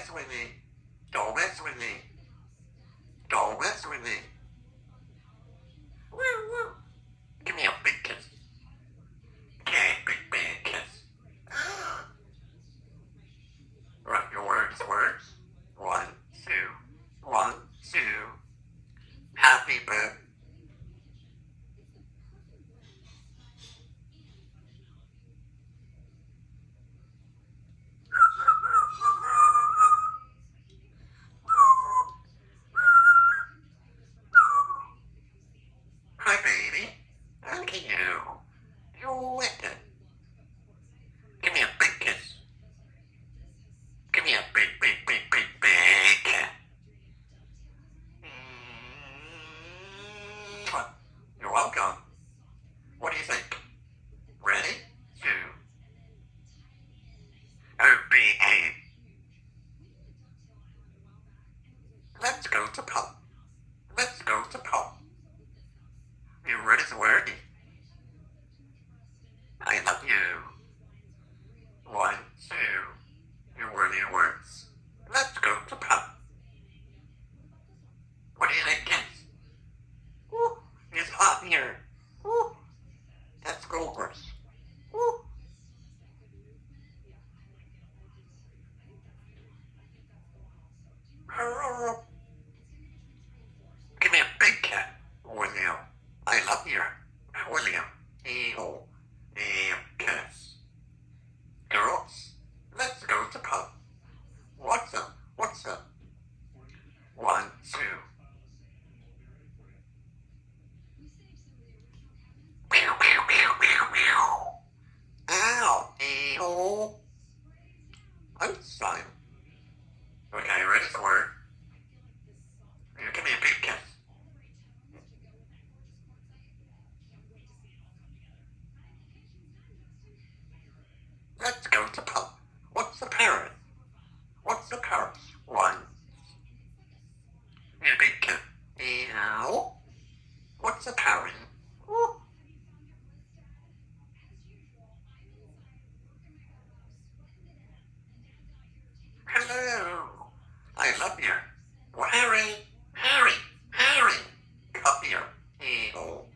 mess with me. Don't mess with me. Don't mess with me. Woo, woo. Give me a big kiss. Okay, big kiss. Right, your words. 1, 2. 1, 2. Happy birthday. Hi, baby. Look at you. You're wicked. Give me a big kiss. Give me a big kiss. You're welcome. What do you think? Ready? 2. OBA. Let's go to pub. Let's go to pub. You ready to work? I love you. 1, 2. You're worthy of words. Let's go to pub. What do you think, kids? Woo! It's hot here. Woo! That's gorgeous. Woo! Give me a big cat, William. I love you, William. Eagle. Kiss. Girls, let's go to pub. What's up? 1, 2. Pew, pew, pew, pew, pew. Ow, ew. I'm Simon. Okay, ready for work? Give me a big kiss. Let's go to pub. What's the parrot? 1. A big kiss. Meow. What's the parrot? Woo. Hello. I love you. Well, Harry. Come here. Eagle.